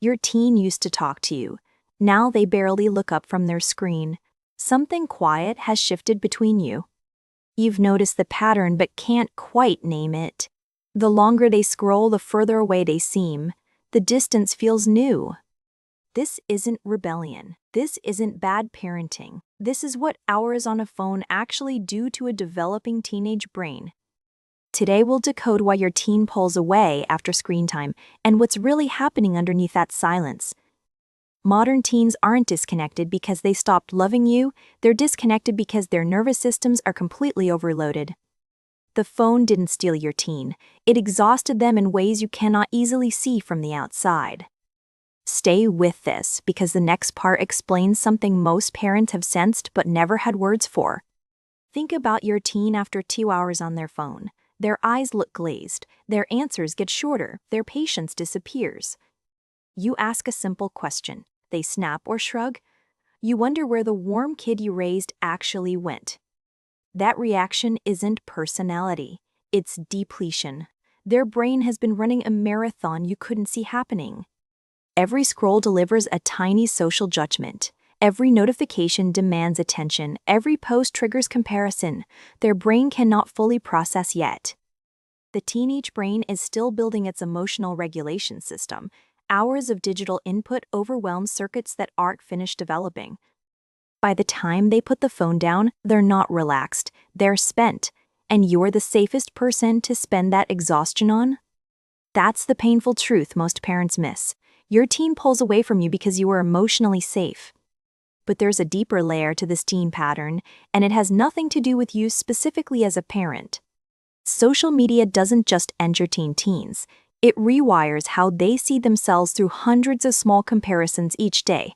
Your teen used to talk to you. Now they barely look up from their screen. Something quiet has shifted between you. You've noticed the pattern but can't quite name it. The longer they scroll, the further away they seem. The distance feels new. This isn't rebellion. This isn't bad parenting. This is what hours on a phone actually do to a developing teenage brain. Today we'll decode why your teen pulls away after screen time and what's really happening underneath that silence. Modern teens aren't disconnected because they stopped loving you, they're disconnected because their nervous systems are completely overloaded. The phone didn't steal your teen, it exhausted them in ways you cannot easily see from the outside. Stay with this because the next part explains something most parents have sensed but never had words for. Think about your teen after 2 hours on their phone. Their eyes look glazed, their answers get shorter, their patience disappears. You ask a simple question, they snap or shrug. You wonder where the warm kid you raised actually went. That reaction isn't personality, it's depletion. Their brain has been running a marathon you couldn't see happening. Every scroll delivers a tiny social judgment. Every notification demands attention. Every post triggers comparison. Their brain cannot fully process yet. The teenage brain is still building its emotional regulation system. Hours of digital input overwhelm circuits that aren't finished developing. By the time they put the phone down, they're not relaxed. They're spent. And you're the safest person to spend that exhaustion on? That's the painful truth most parents miss. Your teen pulls away from you because you are emotionally safe. But there's a deeper layer to this teen pattern, and it has nothing to do with you specifically as a parent. Social media doesn't just entertain teens, it rewires how they see themselves through hundreds of small comparisons each day.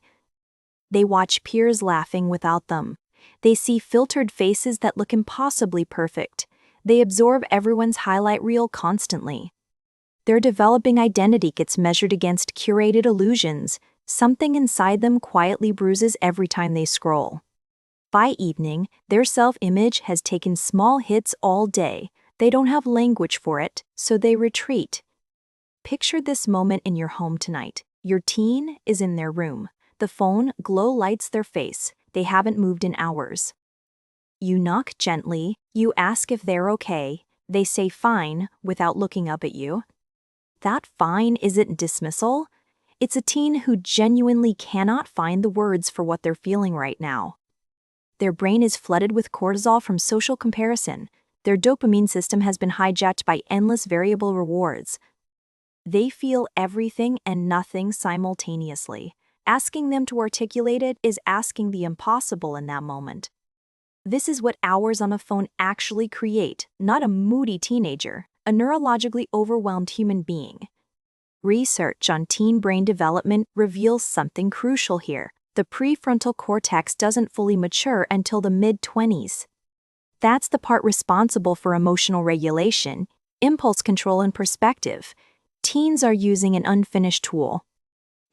They watch peers laughing without them. They see filtered faces that look impossibly perfect. They absorb everyone's highlight reel constantly. Their developing identity gets measured against curated illusions. Something inside them quietly bruises every time they scroll. By evening, their self-image has taken small hits all day. They don't have language for it, so they retreat. Picture this moment in your home tonight. Your teen is in their room. The phone glow lights their face. They haven't moved in hours. You knock gently. You ask if they're okay. They say fine without looking up at you. That fine isn't dismissal. It's a teen who genuinely cannot find the words for what they're feeling right now. Their brain is flooded with cortisol from social comparison. Their dopamine system has been hijacked by endless variable rewards. They feel everything and nothing simultaneously. Asking them to articulate it is asking the impossible in that moment. This is what hours on a phone actually create, not a moody teenager, a neurologically overwhelmed human being. Research on teen brain development reveals something crucial here. The prefrontal cortex doesn't fully mature until the mid-20s. That's the part responsible for emotional regulation, impulse control, and perspective. Teens are using an unfinished tool.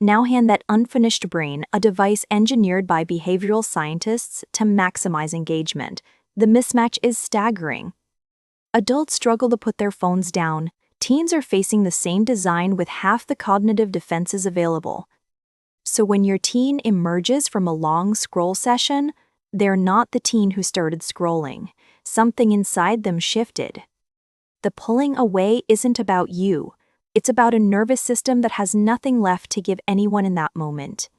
Now hand that unfinished brain a device engineered by behavioral scientists to maximize engagement. The mismatch is staggering. Adults struggle to put their phones down. Teens are facing the same design with half the cognitive defenses available. So when your teen emerges from a long scroll session, they're not the teen who started scrolling. Something inside them shifted. The pulling away isn't about you. It's about a nervous system that has nothing left to give anyone in that moment.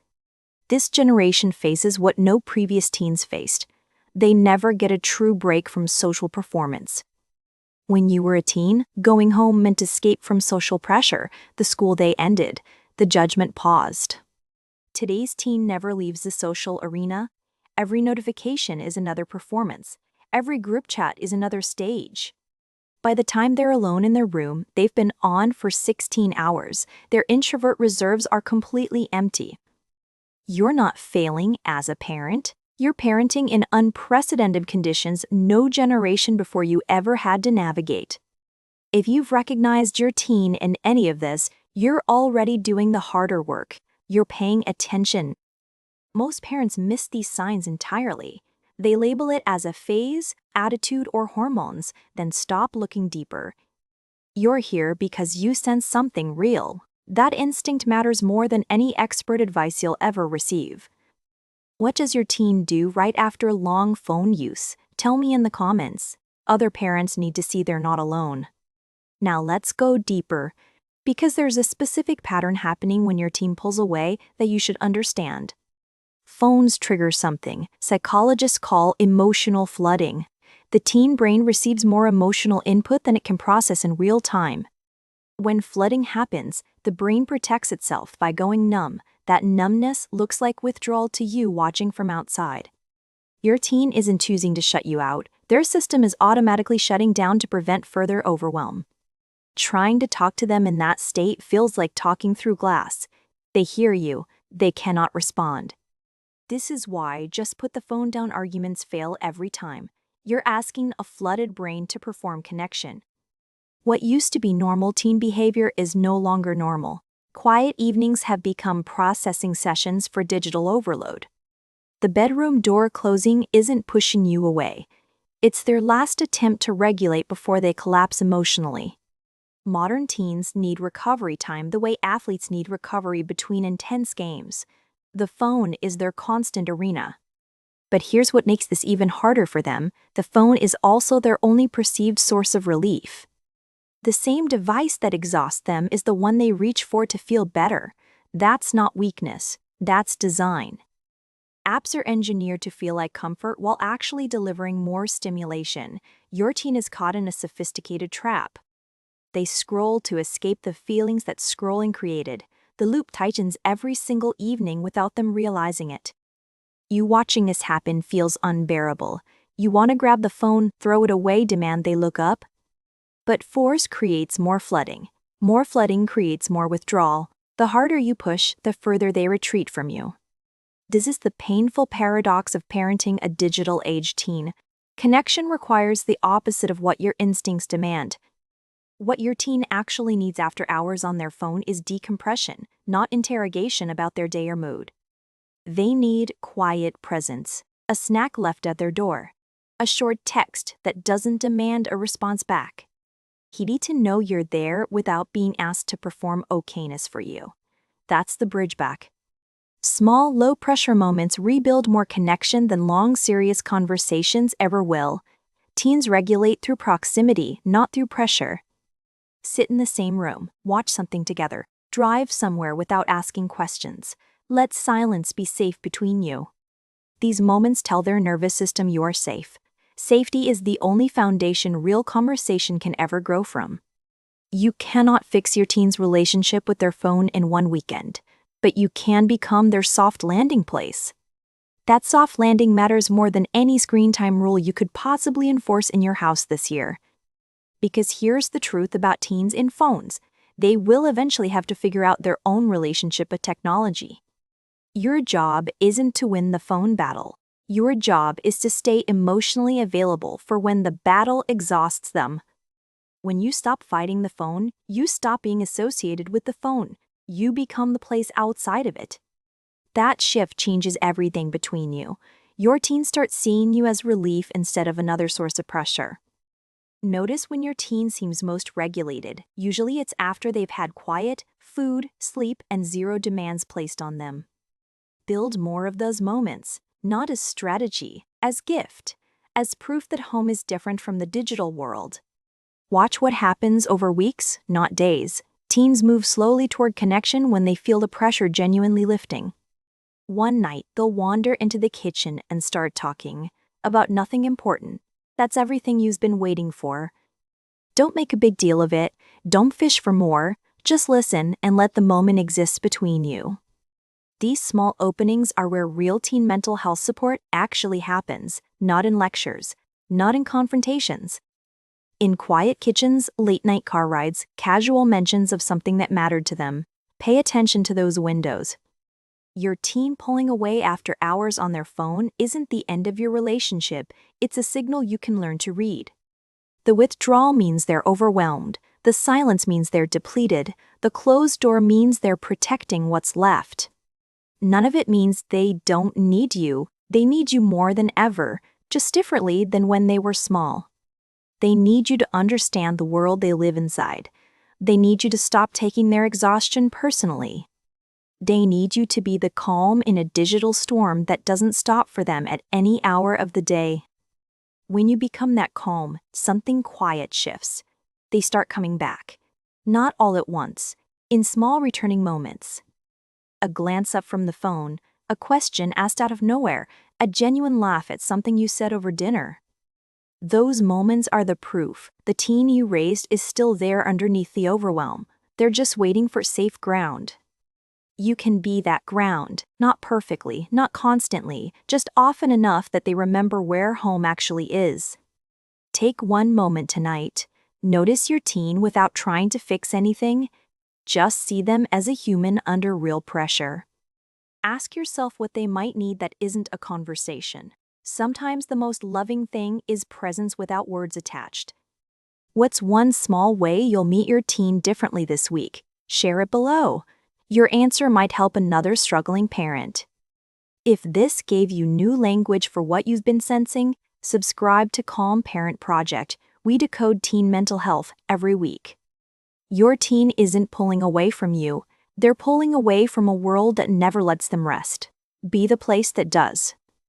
This generation faces what no previous teens faced. They never get a true break from social performance. When you were a teen, going home meant escape from social pressure. The school day ended. The judgment paused. Today's teen never leaves the social arena. Every notification is another performance. Every group chat is another stage. By the time they're alone in their room, they've been on for 16 hours. Their introvert reserves are completely empty. You're not failing as a parent. You're parenting in unprecedented conditions no generation before you ever had to navigate. If you've recognized your teen in any of this, you're already doing the harder work. You're paying attention. Most parents miss these signs entirely. They label it as a phase, attitude, or hormones, then stop looking deeper. You're here because you sense something real. That instinct matters more than any expert advice you'll ever receive. What does your teen do right after long phone use? Tell me in the comments. Other parents need to see they're not alone. Now let's go deeper, because there's a specific pattern happening when your teen pulls away that you should understand. Phones trigger something psychologists call emotional flooding. The teen brain receives more emotional input than it can process in real time. When flooding happens, the brain protects itself by going numb. That numbness looks like withdrawal to you watching from outside. Your teen isn't choosing to shut you out, their system is automatically shutting down to prevent further overwhelm. Trying to talk to them in that state feels like talking through glass. They hear you, they cannot respond. This is why just put the phone down arguments fail every time. You're asking a flooded brain to perform connection. What used to be normal teen behavior is no longer normal. Quiet evenings have become processing sessions for digital overload. The bedroom door closing isn't pushing you away. It's their last attempt to regulate before they collapse emotionally. Modern teens need recovery time the way athletes need recovery between intense games. The phone is their constant arena. But here's what makes this even harder for them: the phone is also their only perceived source of relief. The same device that exhausts them is the one they reach for to feel better. That's not weakness, that's design. Apps are engineered to feel like comfort while actually delivering more stimulation. Your teen is caught in a sophisticated trap. They scroll to escape the feelings that scrolling created. The loop tightens every single evening without them realizing it. You watching this happen feels unbearable. You want to grab the phone, throw it away, demand they look up. But force creates more flooding. More flooding creates more withdrawal. The harder you push, the further they retreat from you. This is the painful paradox of parenting a digital-age teen. Connection requires the opposite of what your instincts demand. What your teen actually needs after hours on their phone is decompression, not interrogation about their day or mood. They need quiet presence, a snack left at their door, a short text that doesn't demand a response back. He needs to know you're there without being asked to perform okayness for you. That's the bridge back. Small, low-pressure moments rebuild more connection than long, serious conversations ever will. Teens regulate through proximity, not through pressure. Sit in the same room, watch something together, drive somewhere without asking questions. Let silence be safe between you. These moments tell their nervous system you're safe. Safety is the only foundation real conversation can ever grow from. You cannot fix your teen's relationship with their phone in one weekend, but you can become their soft landing place. That soft landing matters more than any screen time rule you could possibly enforce in your house this year. Because here's the truth about teens in phones: they will eventually have to figure out their own relationship with technology. Your job isn't to win the phone battle. Your job is to stay emotionally available for when the battle exhausts them. When you stop fighting the phone, you stop being associated with the phone. You become the place outside of it. That shift changes everything between you. Your teen starts seeing you as relief instead of another source of pressure. Notice when your teen seems most regulated. Usually it's after they've had quiet, food, sleep, and zero demands placed on them. Build more of those moments, not as strategy, as gift, as proof that home is different from the digital world. Watch what happens over weeks, not days. Teens move slowly toward connection when they feel the pressure genuinely lifting. One night, they'll wander into the kitchen and start talking about nothing important. That's everything you've been waiting for. Don't make a big deal of it. Don't fish for more. Just listen and let the moment exist between you. These small openings are where real teen mental health support actually happens, not in lectures, not in confrontations. In quiet kitchens, late-night car rides, casual mentions of something that mattered to them. Pay attention to those windows. Your teen pulling away after hours on their phone isn't the end of your relationship, it's a signal you can learn to read. The withdrawal means they're overwhelmed, the silence means they're depleted, the closed door means they're protecting what's left. None of it means they don't need you, they need you more than ever, just differently than when they were small. They need you to understand the world they live inside. They need you to stop taking their exhaustion personally. They need you to be the calm in a digital storm that doesn't stop for them at any hour of the day. When you become that calm, something quiet shifts. They start coming back. Not all at once, in small returning moments. A glance up from the phone, a question asked out of nowhere, a genuine laugh at something you said over dinner. Those moments are the proof the teen you raised is still there underneath the overwhelm. They're just waiting for safe ground. You can be that ground, not perfectly, not constantly, just often enough that they remember where home actually is. Take one moment tonight. Notice your teen without trying to fix anything. Just see them as a human under real pressure. Ask yourself what they might need that isn't a conversation. Sometimes the most loving thing is presence without words attached. What's one small way you'll meet your teen differently this week? Share it below. Your answer might help another struggling parent. If this gave you new language for what you've been sensing, subscribe to Calm Parent Project. We decode teen mental health every week. Your teen isn't pulling away from you. They're pulling away from a world that never lets them rest. Be the place that does.